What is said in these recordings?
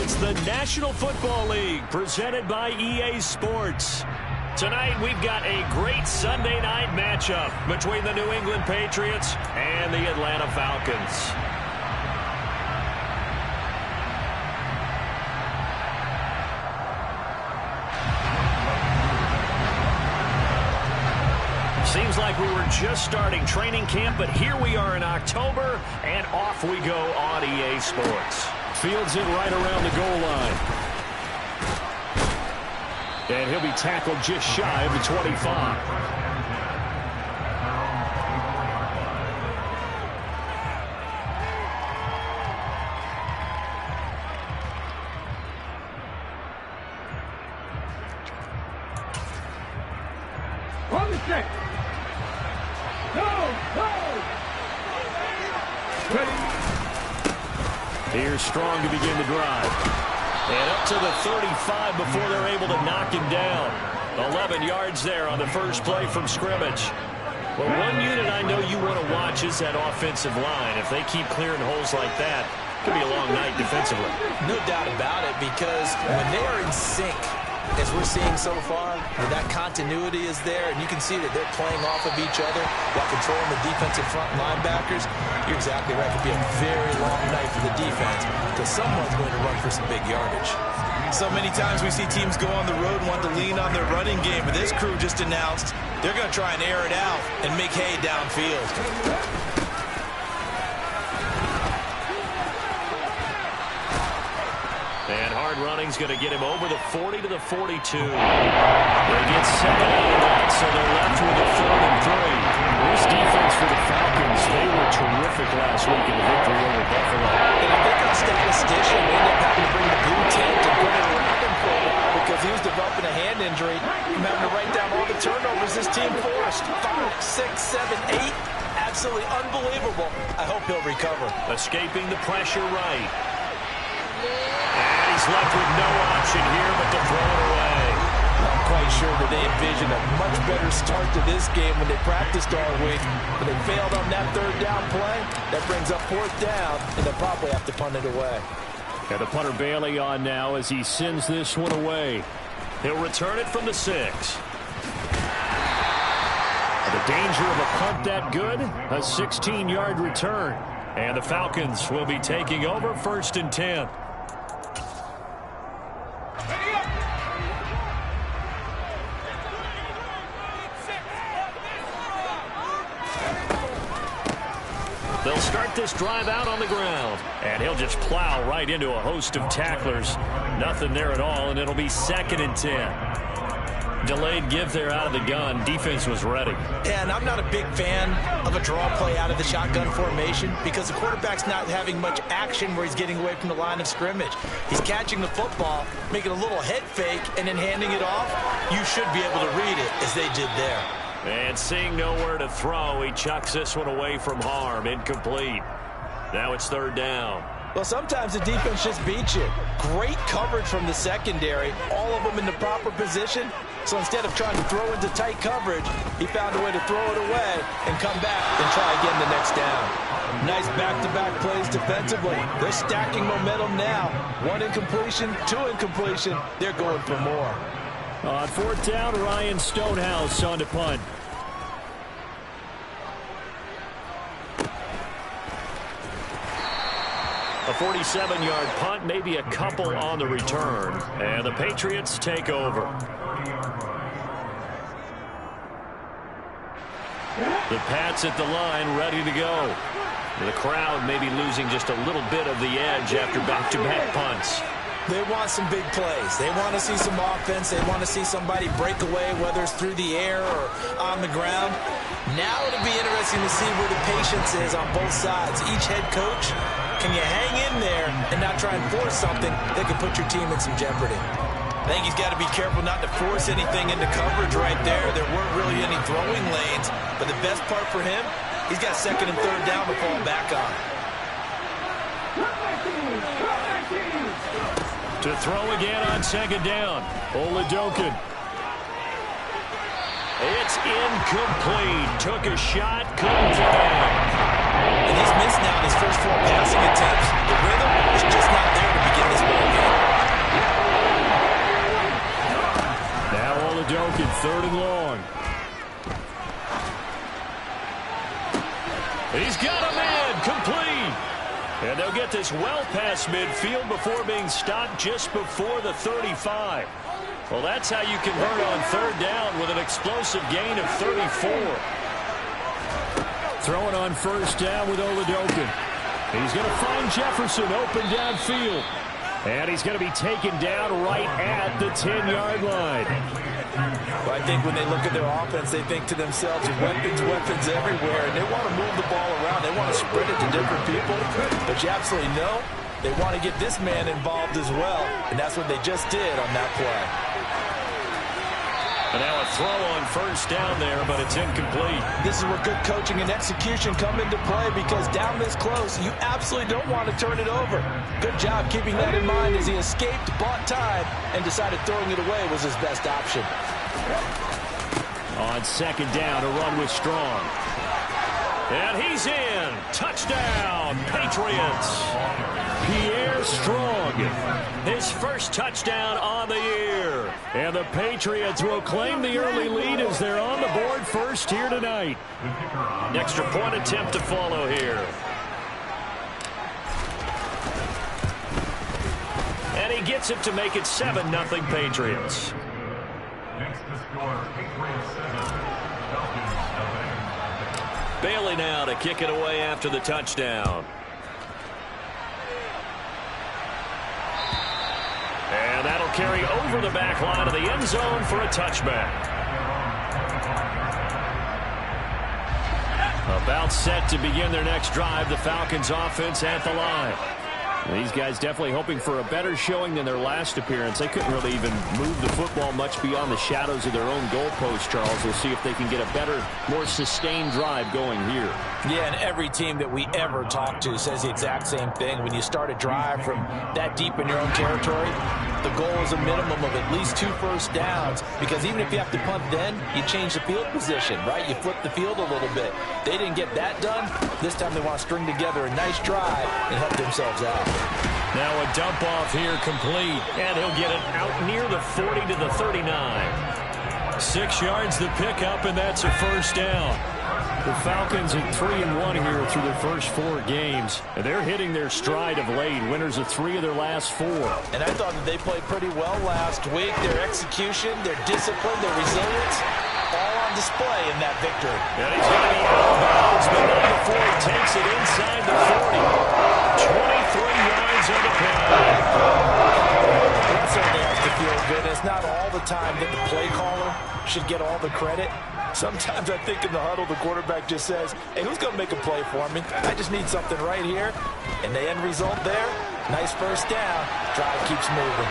It's the National Football League presented by EA Sports. Tonight we've got a great Sunday night matchup between the New England Patriots and the Atlanta Falcons. Seems like we were just starting training camp, but here we are in October, and off we go on EA Sports. Fields it right around the goal line. And he'll be tackled just shy of the 25. On the stick. Here's Strong to begin the drive. And up to the 35 before they're able to knock him down. 11 yards there on the first play from scrimmage. Well, one unit I know you want to watch is that offensive line. If they keep clearing holes like that, it could be a long night defensively. No doubt about it, because when they are in sync, as we're seeing so far, where that continuity is there, and you can see that they're playing off of each other while controlling the defensive front linebackers, you're exactly right. It could be a very long night for the defense because someone's going to run for some big yardage. So many times we see teams go on the road and want to lean on their running game, but this crew just announced they're going to try and air it out and make hay downfield. And hard running's going to get him over the 40 to the 42. They get 7 out of that, so they're left with a 3rd and 3. This defense for the Falcons, they were terrific last week in the victory over Buffalo. And I think our statistician ended up having to bring the blue tent and put it around him for a while because he was developing a hand injury from having to write down all the turnovers this team forced. 5, 6, 7, 8. Absolutely unbelievable. I hope he'll recover. Escaping the pressure right. He's left with no option here but to throw it away. I'm quite sure that they envisioned a much better start to this game when they practiced all week. But they failed on that 3rd down play. That brings up 4th down, and they'll probably have to punt it away. And the punter Bailey on now as he sends this one away. He'll return it from the 6. The danger of a punt that good, a 16-yard return. And the Falcons will be taking over 1st and 10. They'll start this drive out on the ground. And he'll just plow right into a host of tacklers. Nothing there at all, and it'll be 2nd and 10. Delayed give there out of the gun. Defense was ready. Yeah, and I'm not a big fan of a draw play out of the shotgun formation because the quarterback's not having much action where he's getting away from the line of scrimmage. He's catching the football, making a little head fake, and then handing it off. You should be able to read it as they did there. And seeing nowhere to throw, he chucks this one away from harm. Incomplete. Now it's 3rd down. Well, sometimes the defense just beats you. Great coverage from the secondary, all of them in the proper position. So instead of trying to throw into tight coverage, he found a way to throw it away and come back and try again the next down. Nice back-to-back plays defensively. They're stacking momentum now. 1 incompletion, 2 incompletion. They're going for more. On 4th down, Ryan Stonehouse on to punt. A 47-yard punt, maybe a couple on the return. And the Patriots take over. The Pats at the line, ready to go. The crowd maybe losing just a little bit of the edge after back-to-back punts. They want some big plays. They want to see some offense. They want to see somebody break away, whether it's through the air or on the ground. Now it'll be interesting to see where the patience is on both sides. Each head coach, can you hang in there and not try and force something that could put your team in some jeopardy? I think he's got to be careful not to force anything into coverage right there. There weren't really any throwing lanes, but the best part for him, he's got 2nd and 3rd down to fall back on. To throw again on 2nd down. Oladokun. It's incomplete. Took a shot, couldn't throw. And he's missed now his first 4 passing attempts. The rhythm is just not there to begin this ball game. broken. 3rd and long. He's got a man complete. And they'll get this well past midfield before being stopped just before the 35. Well, that's how you convert on 3rd down with an explosive gain of 34. Throwing on 1st down with Oladokin. He's going to find Jefferson open downfield. And he's going to be taken down right at the 10-yard line. Well, I think when they look at their offense, they think to themselves, weapons, weapons everywhere, and they want to move the ball around. They want to spread it to different people. But you absolutely know they want to get this man involved as well, and that's what they just did on that play. And now a throw on 1st down there, but it's incomplete. This is where good coaching and execution come into play, because down this close, you absolutely don't want to turn it over. Good job keeping that in mind as he escaped, bought time, and decided throwing it away was his best option. On 2nd down, a run with Strong. And he's in. Touchdown, Patriots. Pierre Strong, his first touchdown on the year. And the Patriots will claim the early lead as they're on the board first here tonight. An extra point attempt to follow here. And he gets it to make it 7-0 Patriots. Next to score, Patriots 7, Falcons 11. Bailey now to kick it away after the touchdown. And that'll carry over the back line of the end zone for a touchback. About set to begin their next drive, the Falcons offense at the line. These guys definitely hoping for a better showing than their last appearance. They couldn't really even move the football much beyond the shadows of their own goalpost, Charles. We'll see if they can get a better, more sustained drive going here. Yeah, and every team that we ever talk to says the exact same thing. When you start a drive from that deep in your own territory, the goal is a minimum of at least 2 first downs, because even if you have to punt then, you change the field position, right? You flip the field a little bit. They didn't get that done. This time they want to string together a nice drive and help themselves out. Now a dump off here complete, and he'll get it out near the 40 to the 39. 6 yards the pickup, and that's a first down. The Falcons at 3-1 here through their first 4 games, and they're hitting their stride of late. Winners of 3 of their last 4. And I thought that they played pretty well last week. Their execution, their discipline, their resilience, all on display in that victory. And he's going to be out of bounds, but not before he takes it inside the 40. 23 yards on the penalty. That certainly has to feel good. It's not all the time that the play caller should get all the credit. Sometimes I think in the huddle, the quarterback just says, hey, who's going to make a play for me? I just need something right here. And the end result there, nice first down. Drive keeps moving.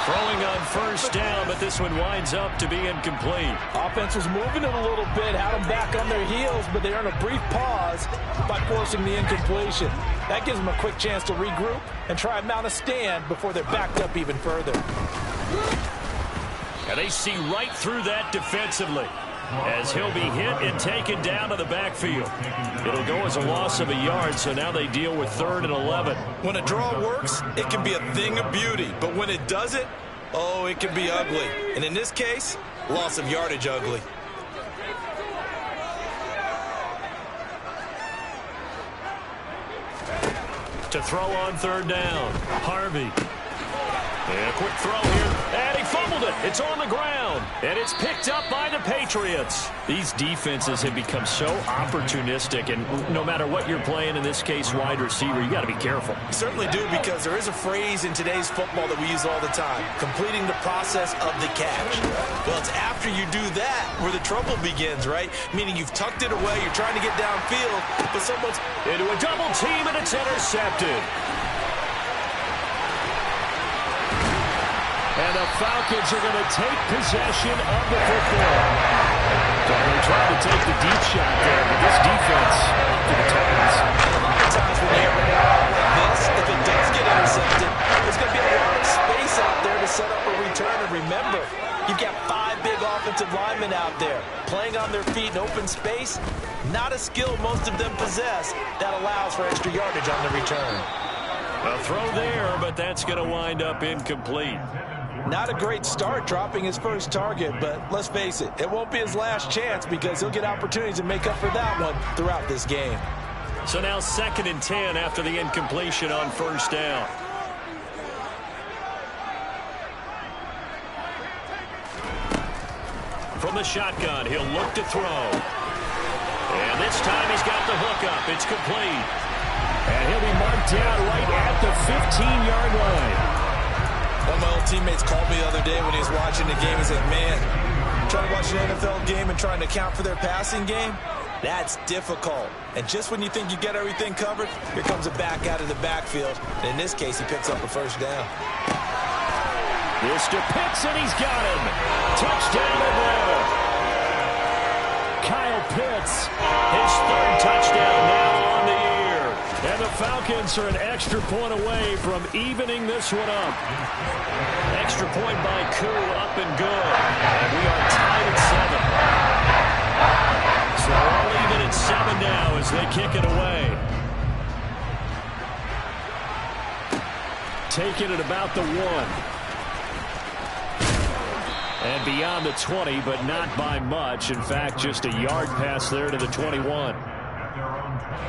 Throwing on first down, but this one winds up to be incomplete. Offense was moving it a little bit, had them back on their heels, but they earn a brief pause by forcing the incompletion. That gives them a quick chance to regroup and try and mount a stand before they're backed up even further. And they see right through that defensively, as he'll be hit and taken down to the backfield. It'll go as a loss of a yard, so now they deal with 3rd and 11. When a draw works, it can be a thing of beauty. But when it doesn't, oh, it can be ugly. And in this case, loss of yardage ugly. To throw on 3rd down, Harvey. And a quick throw here, and he fumbled it. It's on the ground, and it's picked up by the Patriots. These defenses have become so opportunistic, and no matter what you're playing, in this case wide receiver, you got to be careful. You certainly do, because there is a phrase in today's football that we use all the time, completing the process of the catch. Well, it's after you do that where the trouble begins, right? Meaning you've tucked it away, you're trying to get downfield, but someone's into a double team, and it's intercepted. And the Falcons are going to take possession of the football. They tried to take the deep shot there, but this defense up to the Titans. A lot of times when you have an error like this, if it does get intercepted, there's going to be a lot of space out there to set up a return. And remember, you've got 5 big offensive linemen out there playing on their feet in open space. Not a skill most of them possess that allows for extra yardage on the return. A throw there, but that's going to wind up incomplete. Not a great start dropping his first target, but let's face it, it won't be his last chance because he'll get opportunities to make up for that one throughout this game. So now 2nd and 10 after the incompletion on first down. From the shotgun, he'll look to throw. And this time he's got the hook up. It's complete. And he'll be marked down right at the 15-yard line. One of my old teammates called me the other day when he was watching the game. He said, man, trying to watch an NFL game and trying to account for their passing game, that's difficult. And just when you think you get everything covered, here comes a back out of the backfield. And in this case, he picks up a first down. This to Pitts, and he's got him. Touchdown Atlanta. Kyle Pitts, his 3rd touchdown now on the year. And the Falcons are an extra point away from evening this one up. Extra point by Koo, up and good. And we are tied at 7. So we're all even at 7 now as they kick it away. Taking it about the 1. And beyond the 20, but not by much. In fact, just a yard pass there to the 21.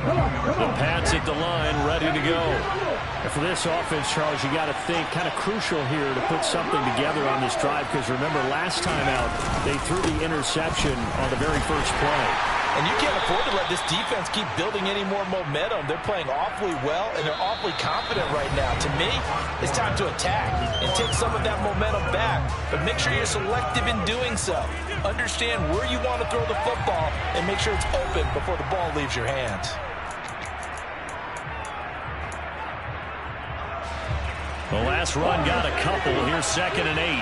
The Pats at the line, ready to go. And for this offense, Charles, you got to think kind of crucial here to put something together on this drive, because remember last time out, they threw the interception on the very first play. And you can't afford to let this defense keep building any more momentum. They're playing awfully well, and they're awfully confident right now. To me, it's time to attack and take some of that momentum back. But make sure you're selective in doing so. Understand where you want to throw the football and make sure it's open before the ball leaves your hands. The last run got a couple. Here's 2nd and 8.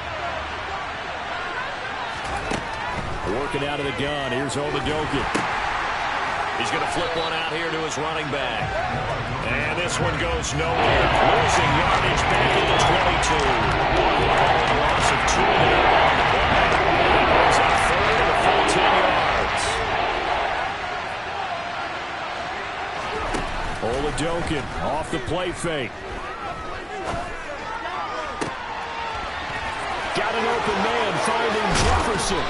Working out of the gun. Here's Oladokin. He's going to flip one out here to his running back. And this one goes nowhere. Losing yardage back at the 22. A loss of 2 there on the play. That brings up 3rd and a full 10 yards. Oladokin off the play fake. Got an open man finding Jefferson.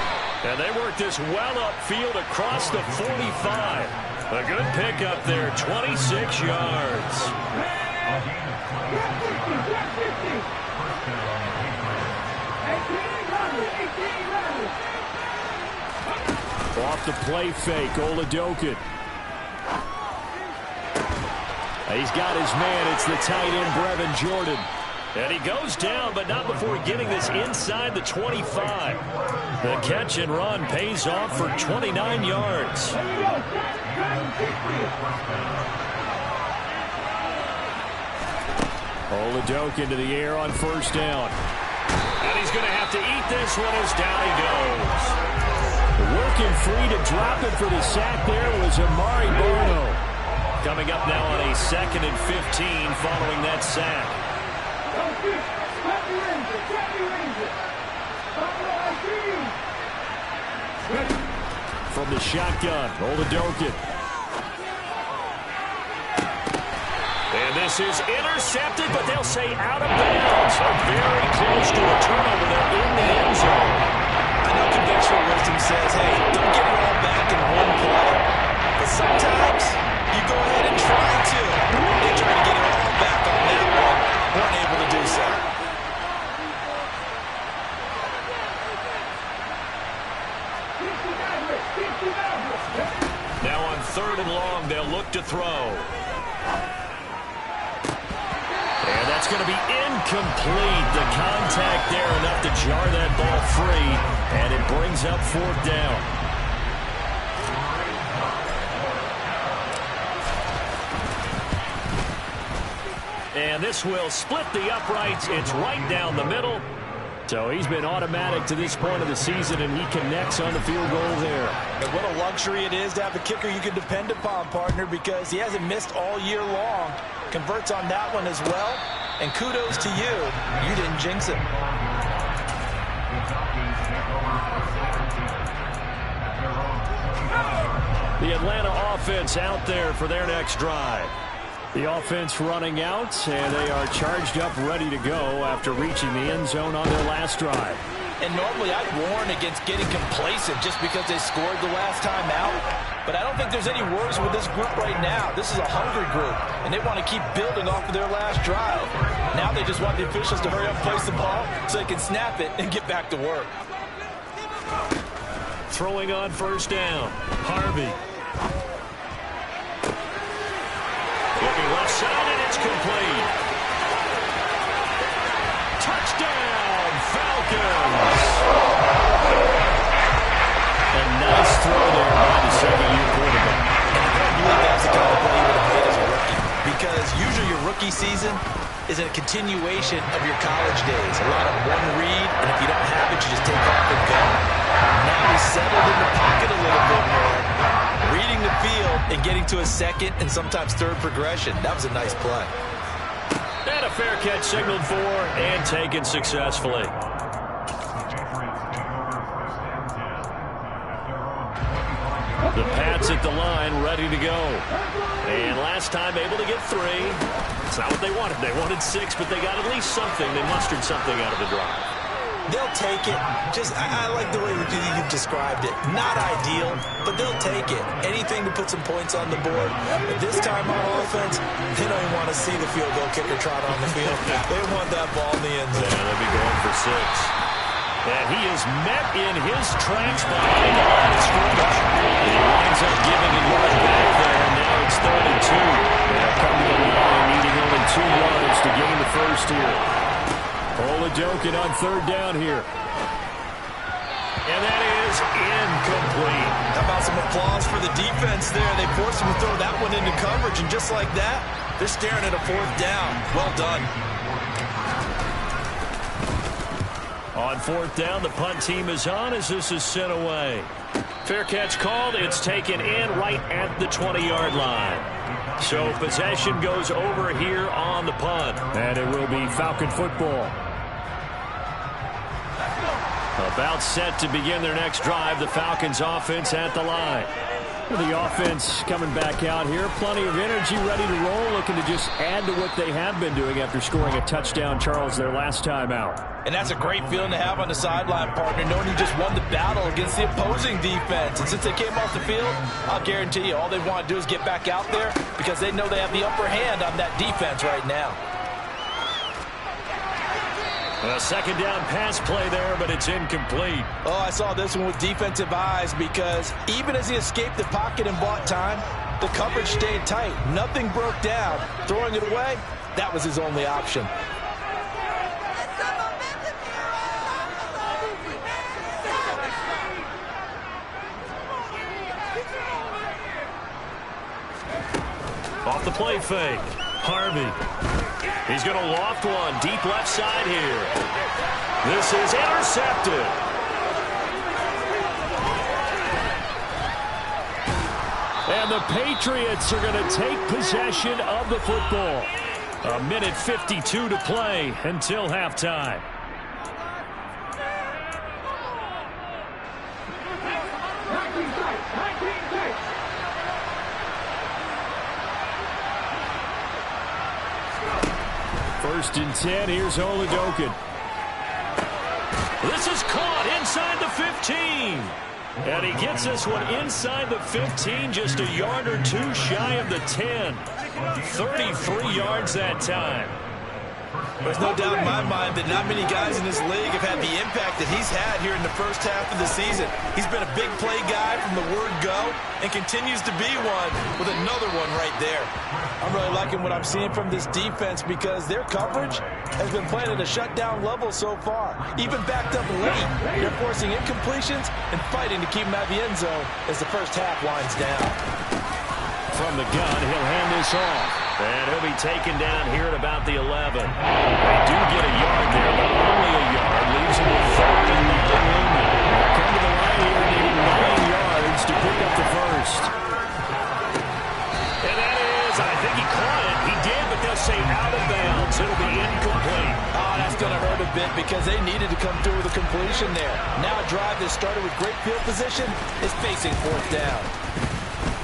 And they work this well upfield across the 45. A good pickup there, 26 yards. Off the play fake, Oladokin. He's got his man. It's the tight end, Brevin Jordan. And he goes down, but not before getting this inside the 25. The catch and run pays off for 29 yards. Oladokin to the air on first down. And he's going to have to eat this one as down he goes. Working free to drop it for the sack there was Amari Barno. Coming up now on a 2nd and 15 following that sack. From the shotgun, Oladokin. And this is intercepted, but they'll say out of bounds. So very close to a turnover there in the end zone. I know conventional wisdom says, hey, don't get it all back in one play. But sometimes you go ahead and try to. They try to get it all back on that one. Weren't able to do so. Now on 3rd and long, they'll look to throw. And that's going to be incomplete. The contact there enough to jar that ball free. And it brings up 4th down. And this will split the uprights. It's right down the middle. So he's been automatic to this point of the season, and he connects on the field goal there. And what a luxury it is to have a kicker you can depend upon, partner, because he hasn't missed all year long. Converts on that one as well. And kudos to you. You didn't jinx it. The Atlanta offense out there for their next drive. The offense running out, and they are charged up, ready to go after reaching the end zone on their last drive. And normally I'd warn against getting complacent just because they scored the last time out. But I don't think there's any worries with this group right now. This is a hungry group, and they want to keep building off of their last drive. Now they just want the officials to hurry up and place the ball so they can snap it and get back to work. Throwing on first down, Harvey. Looking left side, and it's complete. Touchdown, Falcons! A nice throw there by the second-year quarterback. And I can't believe that's the kind of play he would have made as a rookie. Because usually your rookie season is a continuation of your college days. A lot of one read, and if you don't have it, you just take off and go. Now he's settled in the pocket a little bit more, reading the field and getting to a second and sometimes third progression. That was a nice play. And a fair catch signaled for and taken successfully. The Pats at the line, ready to go. And last time able to get 3. It's not what they wanted. They wanted 6, but they got at least something. They mustered something out of the drive. They'll take it. I like the way you described it. Not ideal, but they'll take it. Anything to put some points on the board. But this time on offense, they don't even want to see the field goal kicker trot on the field. They want that ball in the end zone. Yeah, they'll be going for 6. And he is met in his tracks behind the line of scrimmage. He winds up giving a yard back there, and now it's 3rd and 2. They'll come to the line, needing only 2 yards to gain the first here. Oladokin on 3rd down here. And that is incomplete. How about some applause for the defense there? They forced him to throw that one into coverage, and just like that, they're staring at a 4th down. Well done. On 4th down, the punt team is on as this is sent away. Fair catch called. It's taken in right at the 20-yard line. So possession goes over here on the punt. And it will be Falcon football. About set to begin their next drive, the Falcons offense at the line. The offense coming back out here. Plenty of energy, ready to roll, looking to just add to what they have been doing after scoring a touchdown, Charles, their last time out. And that's a great feeling to have on the sideline, partner, knowing you just won the battle against the opposing defense. And since they came off the field, I'll guarantee you all they want to do is get back out there because they know they have the upper hand on that defense right now. A 2nd down pass play there, but it's incomplete. Oh, I saw this one with defensive eyes because even as he escaped the pocket and bought time, the coverage stayed tight. Nothing broke down. Throwing it away, that was his only option. Off the play fake, Harvey. He's going to loft one deep left side here. This is intercepted. And the Patriots are going to take possession of the football. 1:52 to play until halftime. First and 10, here's Oladokin. This is caught inside the 15. And he gets this one inside the 15, just a yard or 2 shy of the 10. 33 yards that time. There's no doubt in my mind that not many guys in this league have had the impact that he's had here in the first half of the season. He's been a big play guy from the word go and continues to be one with another one right there. I'm really liking what I'm seeing from this defense because their coverage has been playing at a shutdown level so far. Even backed up late, they're forcing incompletions and fighting to keep them out of the end zone as the first half winds down. From the gun, he'll hand this off. And he'll be taken down here at about the 11. They do get a yard there, but only a yard. Leaves him with 3rd and 9. Come to the line here, needing 9 yards to pick up the first. And that is, I think he caught it. He did, but they'll say out of bounds. It'll be incomplete. Oh, that's going to hurt a bit because they needed to come through with a completion there. Now a drive that started with great field position is facing 4th down.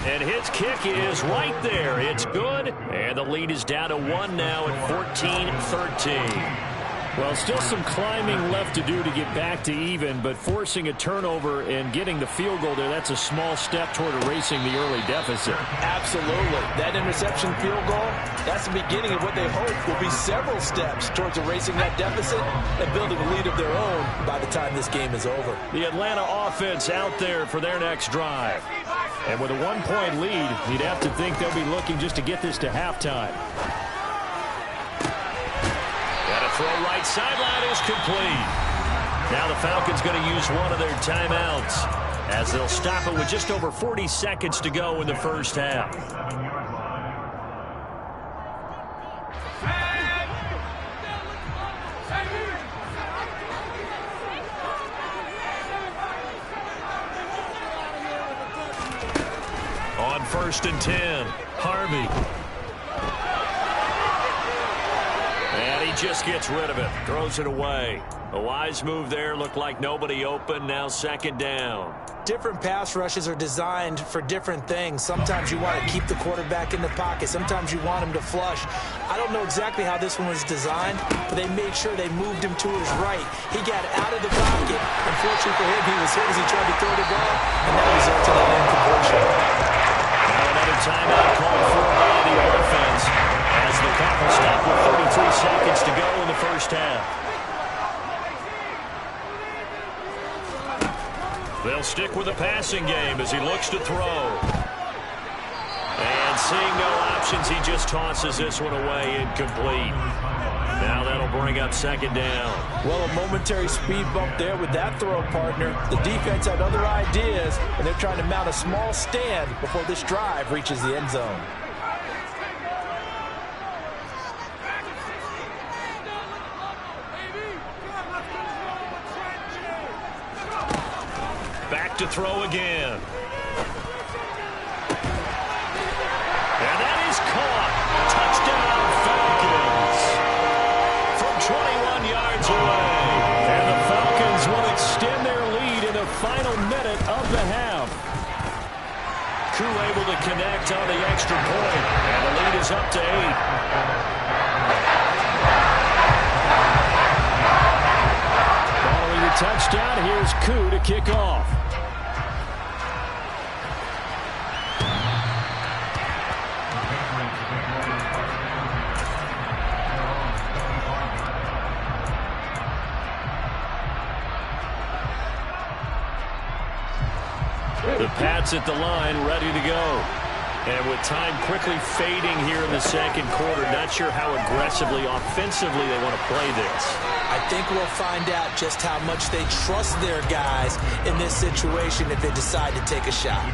And his kick is right there. It's good. And the lead is down to 1 now at 14-13. Well, still some climbing left to do to get back to even, but forcing a turnover and getting the field goal there, that's a small step toward erasing the early deficit. Absolutely. That interception field goal, that's the beginning of what they hope will be several steps towards erasing that deficit and building a lead of their own by the time this game is over. The Atlanta offense out there for their next drive. And with a 1-point lead, you'd have to think they'll be looking just to get this to halftime. Throw right sideline is complete. Now the Falcons going to use one of their timeouts as they'll stop it with just over 40 seconds to go in the first half. On 1st and 10, Harvey. And he just gets rid of it, throws it away. A wise move there, looked like nobody open, now 2nd down. Different pass rushes are designed for different things. Sometimes you want to keep the quarterback in the pocket. Sometimes you want him to flush. I don't know exactly how this one was designed, but they made sure they moved him to his right. He got out of the pocket. Unfortunately for him, he was hit as he tried to throw the ball, and that resulted in an incompletion. Now another timeout called for by the offense as the clock will stop with 33 seconds to go in the first half. They'll stick with the passing game as he looks to throw. And seeing no options, he just tosses this one away, incomplete. Now that'll bring up 2nd down. Well, a momentary speed bump there with that throw, partner. The defense had other ideas, and they're trying to mount a small stand before this drive reaches the end zone. Back to throw again. And that is caught. Touchdown, Falcons. From 21 yards away. And the Falcons will extend their lead in the final minute of the half. Crew able to connect on the extra point. And the lead is up to 8. Following the touchdown, here's Koo to kick off. The Pats at the line, ready to go. And with time quickly fading here in the 2nd quarter, not sure how aggressively, offensively they want to play this. I think we'll find out just how much they trust their guys in this situation if they decide to take a shot.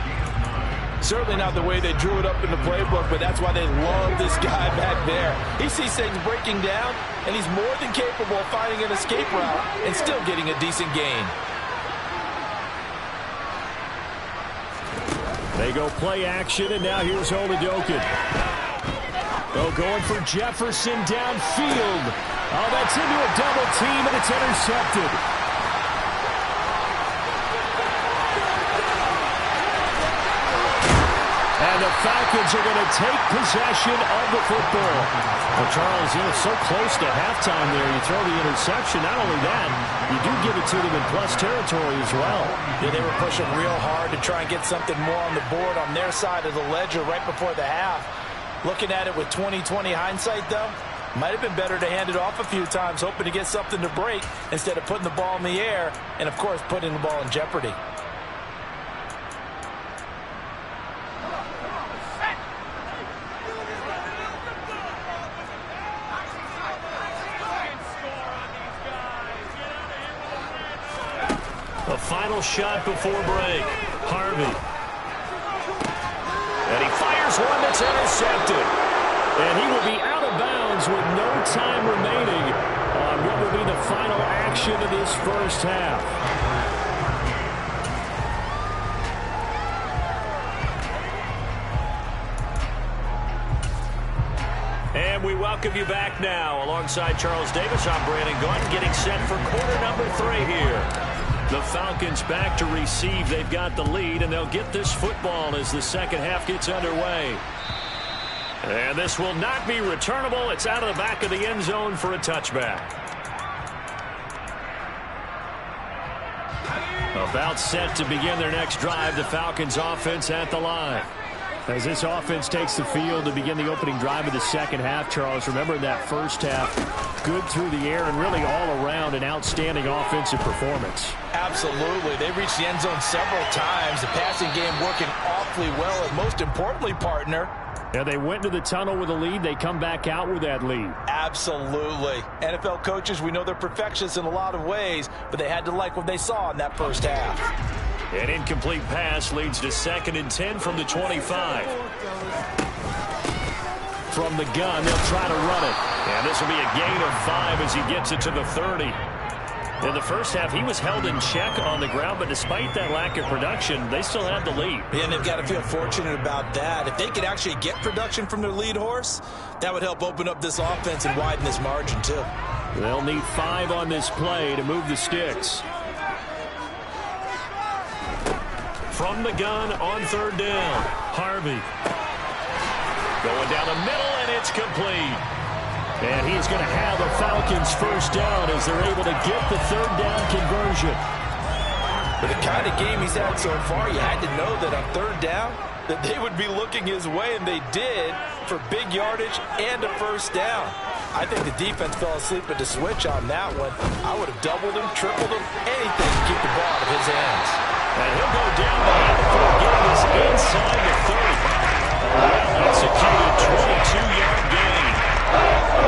Certainly not the way they drew it up in the playbook, but that's why they love this guy back there. He sees things breaking down, and he's more than capable of finding an escape route and still getting a decent gain. They go play action, and now here's Oladokin. Oh, going for Jefferson downfield. Oh, that's into a double team, and it's intercepted. And the Falcons are going to take possession of the football. Well, Charles, so close to halftime there. You throw the interception. Not only that, you do give it to them in plus territory as well. Yeah, they were pushing real hard to try and get something more on the board on their side of the ledger right before the half. Looking at it with 20/20 hindsight, though, might have been better to hand it off a few times, hoping to get something to break instead of putting the ball in the air and, of course, putting the ball in jeopardy. The final shot before break. Harvey. And he fires one that's intercepted. And he will be out of bounds with no time remaining on what will be the final action of this first half. And we welcome you back now. Alongside Charles Davis, I'm Brandon Gaudin, getting set for quarter number 3 here. The Falcons back to receive. They've got the lead, and they'll get this football as the second half gets underway. And this will not be returnable. It's out of the back of the end zone for a touchback. About set to begin their next drive. The Falcons offense at the line. As this offense takes the field to begin the opening drive of the second half, Charles, remember that first half, good through the air and really all around an outstanding offensive performance. Absolutely. They reached the end zone several times. The passing game working awfully well, and most importantly, partner, yeah, they went to the tunnel with a lead. They come back out with that lead. Absolutely. NFL coaches, we know they're perfectionists in a lot of ways, but they had to like what they saw in that first half. An incomplete pass leads to 2nd and 10 from the 25. From the gun, they'll try to run it. And this will be a gain of 5 as he gets it to the 30. In the first half, he was held in check on the ground, but despite that lack of production, they still had the lead. And they've got to feel fortunate about that. If they could actually get production from their lead horse, that would help open up this offense and widen this margin, too. They'll need 5 on this play to move the sticks. From the gun on 3rd down, Harvey. Going down the middle, and it's complete. And he's going to have the Falcons first down as they're able to get the 3rd down conversion. With the kind of game he's had so far, you had to know that on 3rd down, that they would be looking his way, and they did, for big yardage and a first down. I think the defense fell asleep at the switch on that one. I would have doubled him, tripled him, anything to keep the ball out of his hands. And he'll go down behind before getting this inside the 30. Well-executed 22-yard gain.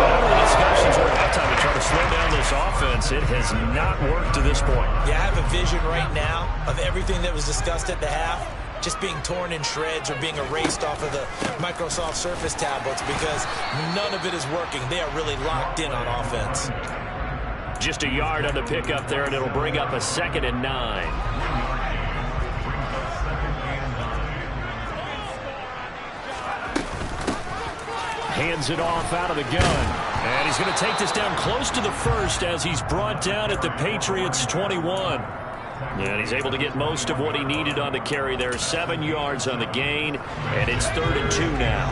Whatever the discussions were at halftime to try to slow down this offense, it has not worked to this point. Yeah, I have a vision right now of everything that was discussed at the half just being torn in shreds or being erased off of the Microsoft Surface tablets because none of it is working. They are really locked in on offense. Just a yard on the pickup there, and it'll bring up a 2nd and 9. Hands it off out of the gun. And he's going to take this down close to the 1st as he's brought down at the Patriots 21. And he's able to get most of what he needed on the carry there. 7 yards on the gain, and it's 3rd and 2 now.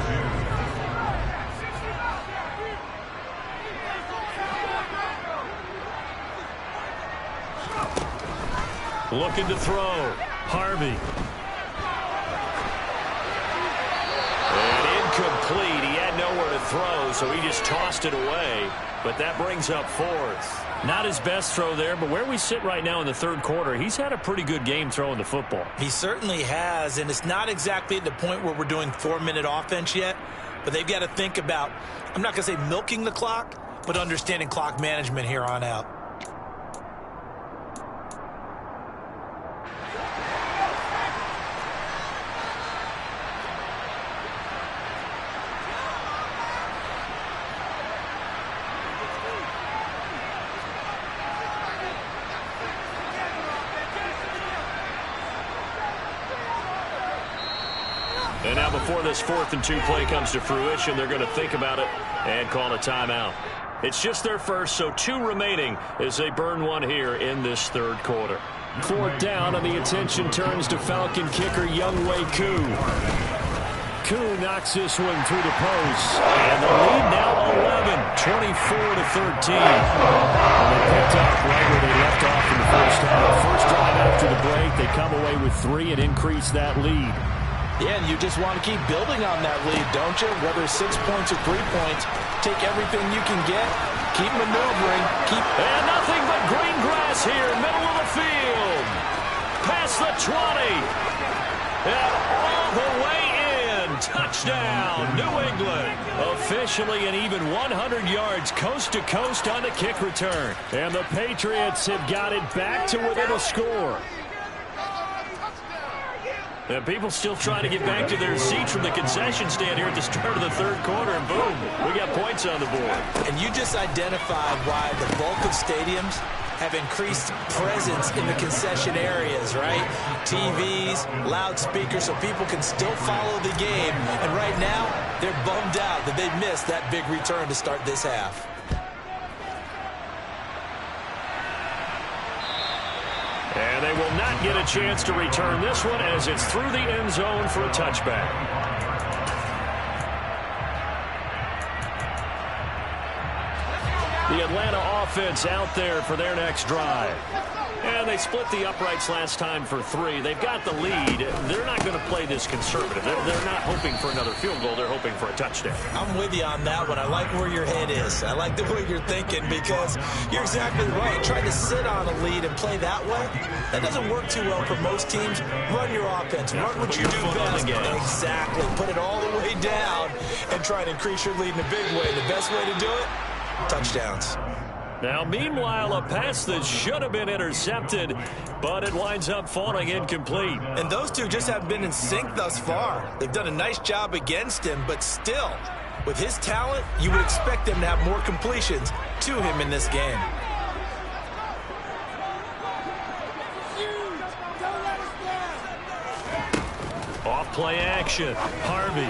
Looking to throw. Harvey. And incomplete. He had nowhere to throw, so he just tossed it away. But that brings up 4th. Not his best throw there, but where we sit right now in the 3rd quarter, he's had a pretty good game throwing the football. He certainly has, and it's not exactly at the point where we're doing 4-minute offense yet, but they've got to think about, I'm not going to say milking the clock, but understanding clock management here on out. And now before this 4th and 2 play comes to fruition, they're going to think about it and call a timeout. It's just their first, so 2 remaining as they burn one here in this 3rd quarter. 4th down, and the attention turns to Falcon kicker Younghoe Koo. Koo knocks this one through the post. And the lead now 11, 24-13. And they picked up right where they left off in the first half. First drive after the break, they come away with 3 and increase that lead. Yeah, and you just want to keep building on that lead, don't you? Whether 6 points or 3 points, take everything you can get, keep maneuvering, keep... And nothing but green grass here, middle of the field. Past the 20. And all the way in. Touchdown, New England. Officially an even 100 yards coast to coast on the kick return. And the Patriots have got it back to within a score. And people still trying to get back to their seats from the concession stand here at the start of the 3rd quarter, and boom, we got points on the board. And you just identified why the bulk of stadiums have increased presence in the concession areas, right? TVs, loudspeakers, so people can still follow the game. And right now, they're bummed out that they missed that big return to start this half. they will not get a chance to return this one as it's through the end zone for a touchback. The Atlanta offense out there for their next drive. And they split the uprights last time for 3. They've got the lead. They're not going to play this conservative. They're not hoping for another field goal. They're hoping for a touchdown. I'm with you on that one. I like where your head is. I like the way you're thinking because you're exactly right. Trying to sit on a lead and play that way, that doesn't work too well for most teams. Run your offense. Run what you do best. Exactly. Put it all the way down and try to increase your lead in a big way. The best way to do it, touchdowns. Now, meanwhile, a pass that should have been intercepted, but it winds up falling incomplete. And those two just haven't been in sync thus far. They've done a nice job against him, but still, with his talent, you would expect them to have more completions to him in this game. Off play action. Harvey.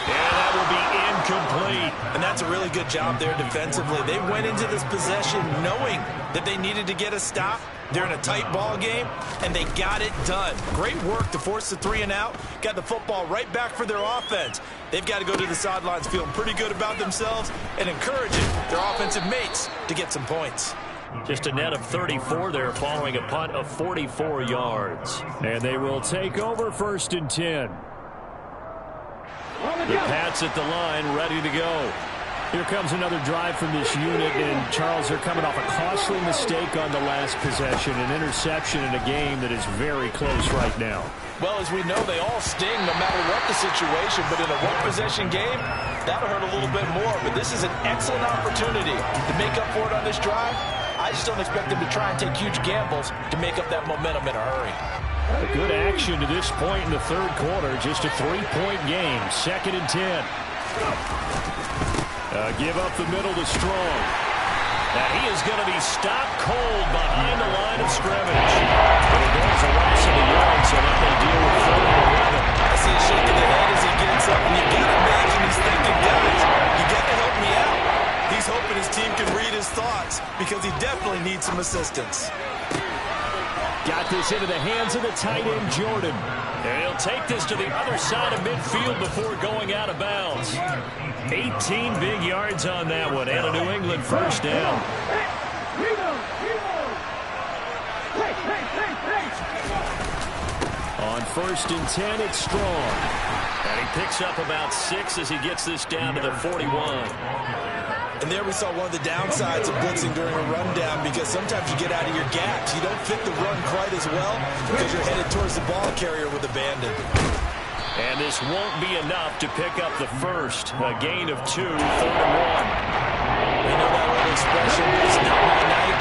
And that will be incomplete. And that's a really good job there defensively. They went into this possession knowing that they needed to get a stop. They're in a tight ball game, and they got it done. Great work to force the 3 and out. Got the football right back for their offense. They've got to go to the sidelines feeling pretty good about themselves and encouraging their offensive mates to get some points. Just a net of 34 there following a punt of 44 yards. And they will take over 1st and 10. The Pats at the line, ready to go. Here comes another drive from this unit, and Charles, they're coming off a costly mistake on the last possession, an interception in a game that is very close right now. Well, as we know, they all sting no matter what the situation, but in a one-possession game, that'll hurt a little bit more. But this is an excellent opportunity to make up for it on this drive. I just don't expect them to try and take huge gambles to make up that momentum in a hurry. A good action to this point in the 3rd quarter. Just a 3-point game. 2nd and 10. Give up the middle to Strong. Now he is going to be stopped cold behind the line of scrimmage. But he goes a loss of the yard, so now they deal with 3rd and 11. I see him shaking the head as he gets up, and you got to imagine he's thinking, guys, you got to help me out. He's hoping his team can read his thoughts because he definitely needs some assistance. Got this into the hands of the tight end, Jordan. And he'll take this to the other side of midfield before going out of bounds. 18 big yards on that one, and a New England 1st down. On 1st and 10, it's Strong. And he picks up about 6 as he gets this down to the 41. And there we saw one of the downsides of blitzing during a rundown because sometimes you get out of your gaps. You don't fit the run quite as well because you're headed towards the ball carrier with abandon. And this won't be enough to pick up the first. A gain of 2, 3rd and 1. We know that old expression, it's not my night.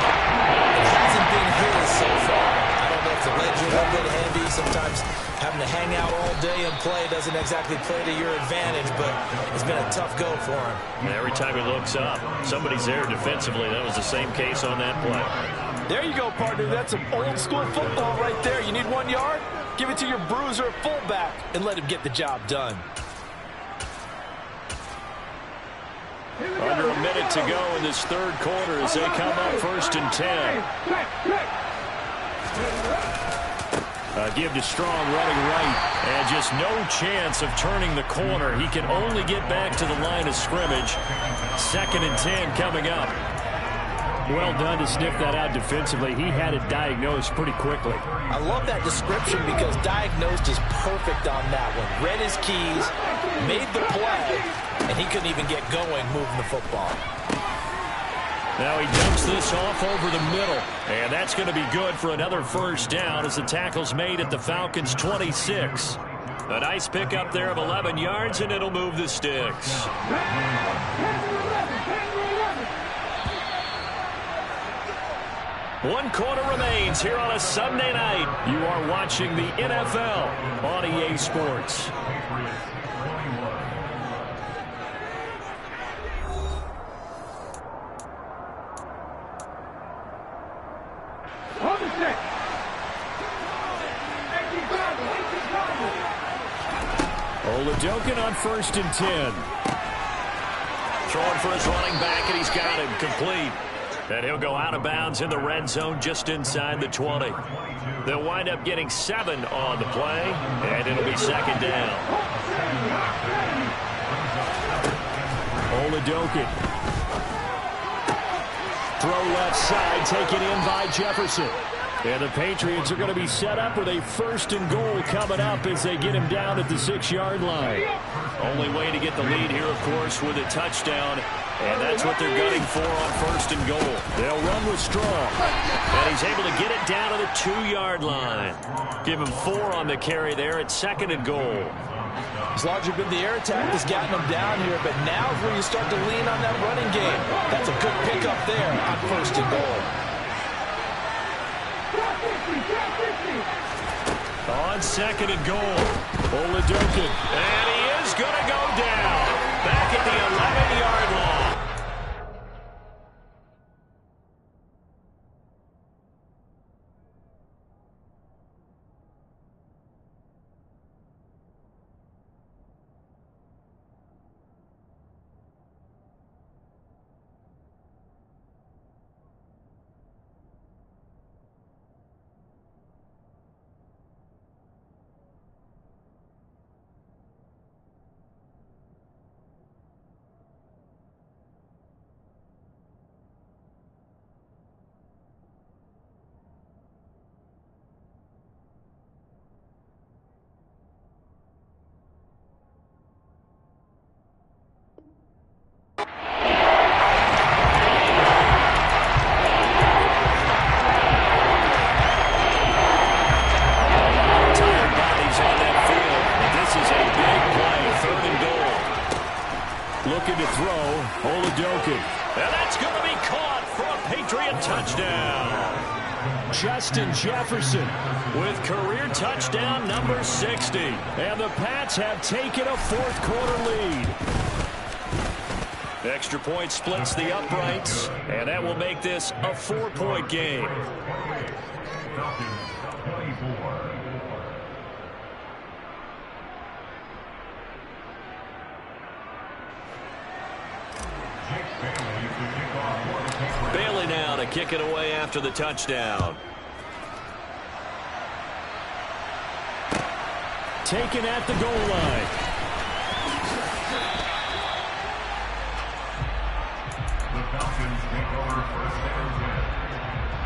It hasn't been his so far. I don't know if the legs are a little bit heavy. Sometimes having to hang out all day and play doesn't exactly play to your advantage, but it's been a tough go for him. And every time he looks up, somebody's there defensively. That was the same case on that play. There you go, partner. That's some old-school football right there. You need 1 yard? Give it to your bruiser fullback and let him get the job done. Under a minute to go in this 3rd quarter as they come up 1st and 10. Give to Strong running right, and just no chance of turning the corner. He can only get back to the line of scrimmage. 2nd and 10 coming up. Well done to sniff that out defensively. He had it diagnosed pretty quickly. I love that description because diagnosed is perfect on that one. Read his keys, made the play, and he couldn't even get going moving the football. Now he dumps this off over the middle, and that's going to be good for another 1st down as the tackle's made at the Falcons' 26. A nice pickup there of 11 yards, and it'll move the sticks. 1 quarter remains here on a Sunday night. You are watching the NFL on EA Sports. Oladokin on 1st and 10. Throwing for his running back, and he's got him complete. And he'll go out of bounds in the red zone just inside the 20. They'll wind up getting 7 on the play, and it'll be second down. Oladokin. Throw left side, taken in by Jefferson. And the Patriots are going to be set up with a 1st and goal coming up as they get him down at the 6-yard line. Only way to get the lead here, of course, with a touchdown. And that's what they're gunning for on 1st and goal. They'll run with Strong. And he's able to get it down to the 2-yard line. Give him 4 on the carry there at 2nd and goal. It's largely been the air attack that's gotten them down here, but now is where you start to lean on that running game. That's a good pickup there on 1st and goal. On 2nd and goal, Oladokin. And he is going to go down. Back at the 11-yard line. Looking to throw, Oladokin. And that's going to be caught for a Patriot touchdown. Justin Jefferson with career touchdown number 60. And the Pats have taken a 4th quarter lead. Extra point splits the uprights, and that will make this a 4-point game. Falcons 24. Bailey now to kick it away after the touchdown. Taken at the goal line. The Falcons take over 1st and 10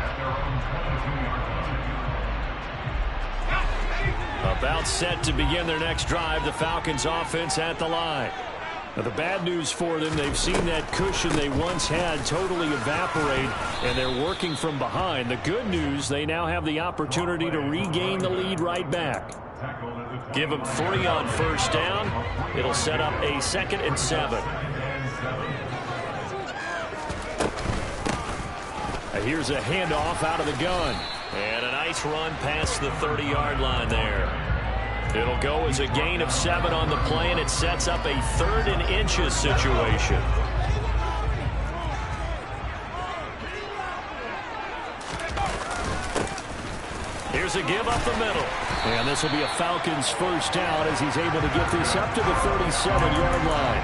at their own 22-yard line. About set to begin their next drive, the Falcons offense at the line. Now, the bad news for them, they've seen that cushion they once had totally evaporate, and they're working from behind. The good news, they now have the opportunity to regain the lead right back. Give them 3 on 1st down. It'll set up a 2nd and 7. Here's a handoff out of the gun. And a nice run past the 30-yard line there. It'll go as a gain of 7 on the play, and it sets up a 3rd and inches situation. Here's a give up the middle. And this will be a Falcons 1st down as he's able to get this up to the 37-yard line.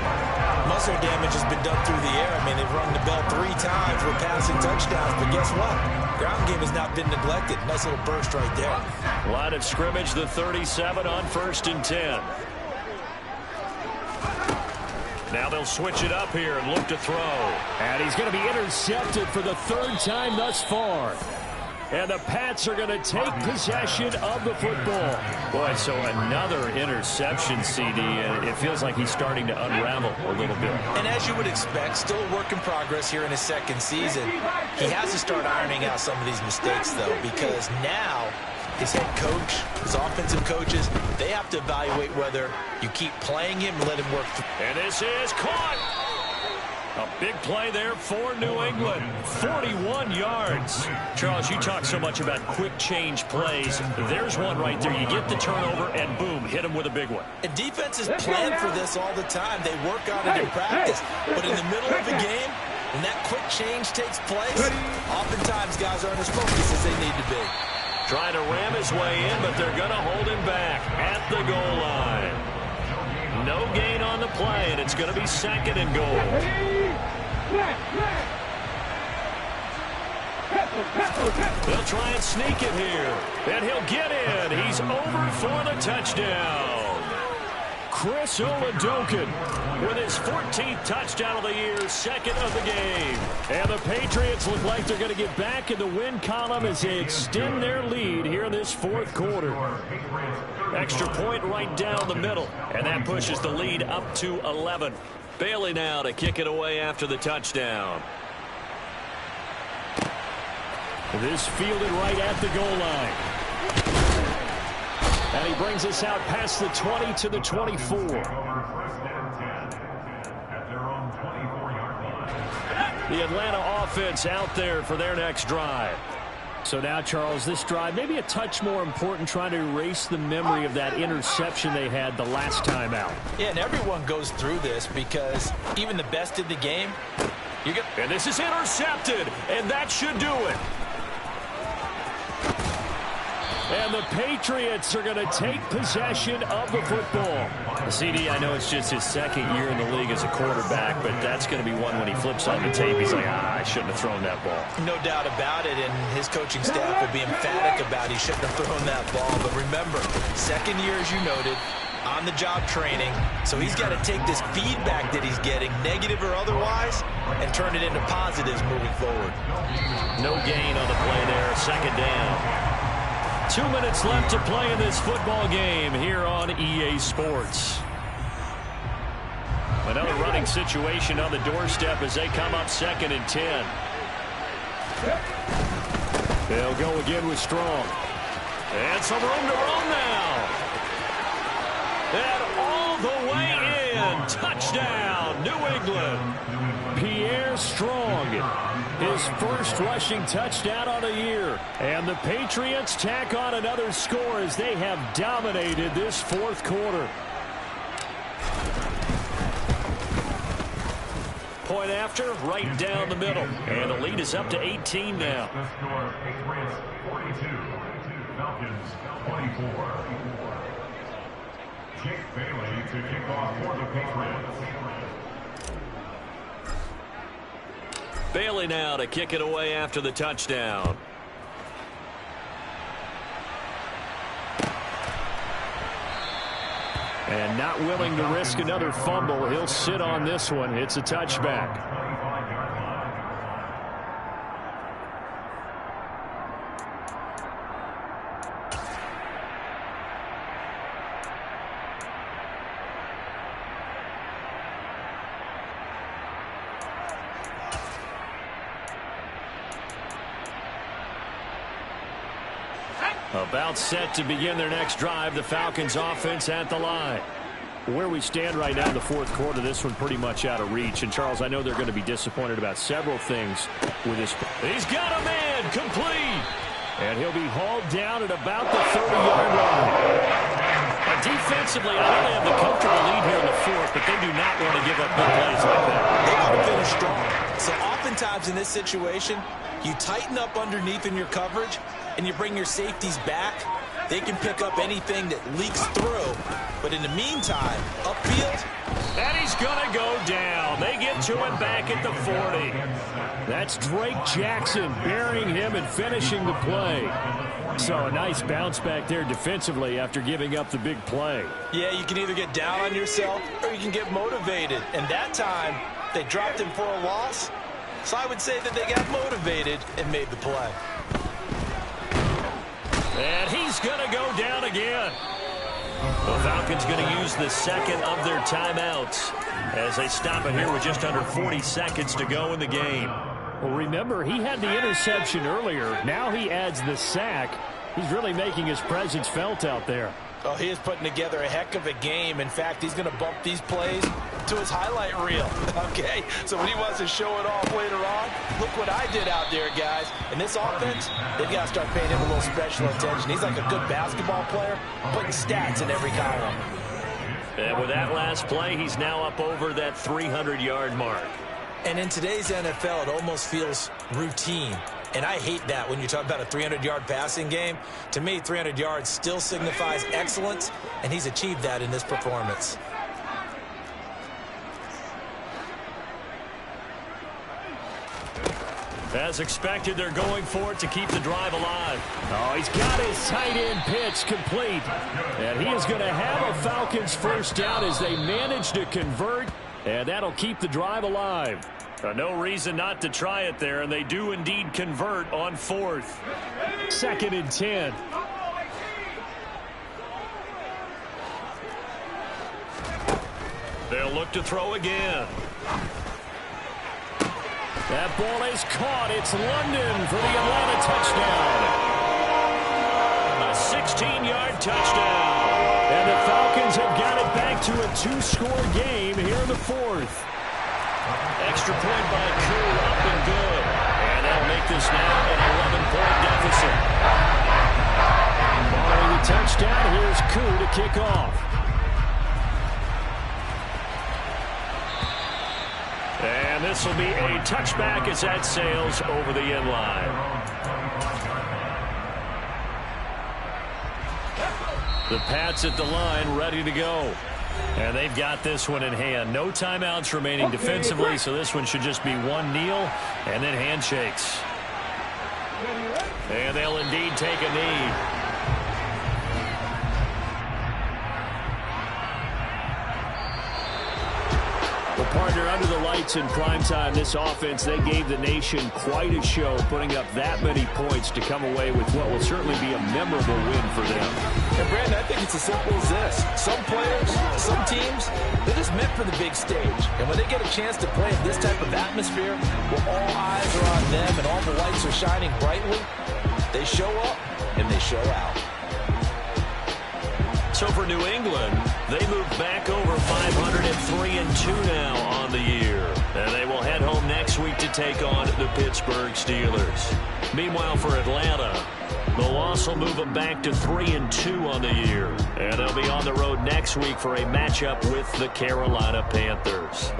Muscle damage has been done through the air. I mean, they've rung the bell 3 times with passing touchdowns, but guess what? Ground game has not been neglected. Nice little burst right there. Line of scrimmage, the 37 on 1st and 10. Now they'll switch it up here and look to throw. And he's going to be intercepted for the 3rd time thus far. And the Pats are going to take possession of the football. Boy, so another interception, CD, and it feels like he's starting to unravel a little bit. And as you would expect, still a work in progress here in his 2nd season. He has to start ironing out some of these mistakes, though, because now his head coach, his offensive coaches, they have to evaluate whether you keep playing him and let him work through. And this is caught. A big play there for New England. 41 yards. Charles, you talk so much about quick change plays. There's one right there. You get the turnover, and boom, hit him with a big one. And defenses plan for this all the time. They work on it in practice. But in the middle of the game, when that quick change takes place, oftentimes guys aren't as focused as they need to be. Trying to ram his way in, but they're going to hold him back at the goal line. No gain on the play, and it's going to be 2nd and goal. They'll try and sneak it here. And he'll get in. He's over for the touchdown. Chris Oladokun with his 14th touchdown of the year, second of the game. And the Patriots look like they're going to get back in the win column as they extend their lead here in this fourth quarter. Extra point right down the middle, and that pushes the lead up to 11. Bailey now to kick it away after the touchdown. This fielded right at the goal line. And he brings us out past the 20 to the 24. The Atlanta offense out there for their next drive. So now, Charles, this drive maybe a touch more important, trying to erase the memory of that interception they had the last time out. Yeah, and everyone goes through this because even the best in the game, and this is intercepted, and that should do it. And the Patriots are going to take possession of the football. CD, I know it's just his second year in the league as a quarterback, but that's going to be one when he flips on the tape. He's like, I shouldn't have thrown that ball. No doubt about it, and his coaching staff will be emphatic about he shouldn't have thrown that ball. But remember, second year, as you noted, on-the-job training, so he's got to take this feedback that he's getting, negative or otherwise, and turn it into positives moving forward. No gain on the play there, second down. 2 minutes left to play in this football game here on EA Sports. Another running situation on the doorstep as they come up 2nd and 10. They'll go again with Strong. And some room to run now. And all the way in. Touchdown, New England. Pierre Strong, his first rushing touchdown on the year. And the Patriots tack on another score as they have dominated this fourth quarter. Point after, right down the middle. And the lead is up to 18 now. The score, Patriots 42, Falcons 24. Jake Bailey to kick off for the Patriots. Bailey now to kick it away after the touchdown. And not willing to risk another fumble. He'll sit on this one. It's a touchback. About set to begin their next drive. The Falcons offense at the line. Where we stand right now in the fourth quarter, this one pretty much out of reach. And, Charles, I know they're going to be disappointed about several things with this. He's got a man complete. And he'll be hauled down at about the 30-yard line. Defensively, I know they have the comfortable lead here in the fourth, but they do not want to give up big plays like that. They ought to finish strong. So oftentimes in this situation, you tighten up underneath in your coverage, and you bring your safeties back. They can pick up anything that leaks through. But in the meantime, upfield. And he's going to go down. They get to him back at the 40. That's Drake Jackson burying him and finishing the play. So a nice bounce back there defensively after giving up the big play. Yeah, you can either get down on yourself or you can get motivated. And that time, they dropped him for a loss. So I would say that they got motivated and made the play. And he's going to go down again. The Falcons going to use the second of their timeouts as they stop it here with just under 40 seconds to go in the game. Well, remember, he had the interception earlier. Now he adds the sack. He's really making his presence felt out there. Oh, he is putting together a heck of a game. In fact, he's going to bump these plays to his highlight reel. Okay, so when he wants to show it off later on, look what I did out there, guys. In this offense, they've got to start paying him a little special attention. He's like a good basketball player, putting stats in every column. And with that last play, he's now up over that 300-yard mark. And in today's NFL, it almost feels routine. And I hate that when you talk about a 300-yard passing game. To me, 300 yards still signifies excellence, and he's achieved that in this performance. As expected, they're going for it to keep the drive alive. Oh, he's got his tight end pitch complete. And he is going to have a Falcons first down as they manage to convert. And that'll keep the drive alive. No reason not to try it there, and they do indeed convert on 4th. 2nd and 10. They'll look to throw again. That ball is caught. It's London for the Atlanta touchdown. A 16-yard touchdown. And the Falcons have got it back to a 2-score game here in the 4th. Extra point by Koo, up and good. And that'll make this now an 11-point deficit. Following the touchdown, here's Koo to kick off. And this will be a touchback as that sails over the end line. The Pats at the line ready to go. And they've got this one in hand. No timeouts remaining defensively, so this one should just be one kneel and then handshakes. And they'll indeed take a knee. Well, partner, under the lights in primetime, this offense, they gave the nation quite a show, putting up that many points to come away with what will certainly be a memorable win for them. And, Brandon, I think it's as simple as this. Some players, some teams, they're just meant for the big stage. And when they get a chance to play in this type of atmosphere, where all eyes are on them and all the lights are shining brightly, they show up and they show out. So for New England, they move back over 503-2 now on the year. And they will head home next week to take on the Pittsburgh Steelers. Meanwhile, for Atlanta, the loss will move them back to 3-2 on the year. And they'll be on the road next week for a matchup with the Carolina Panthers.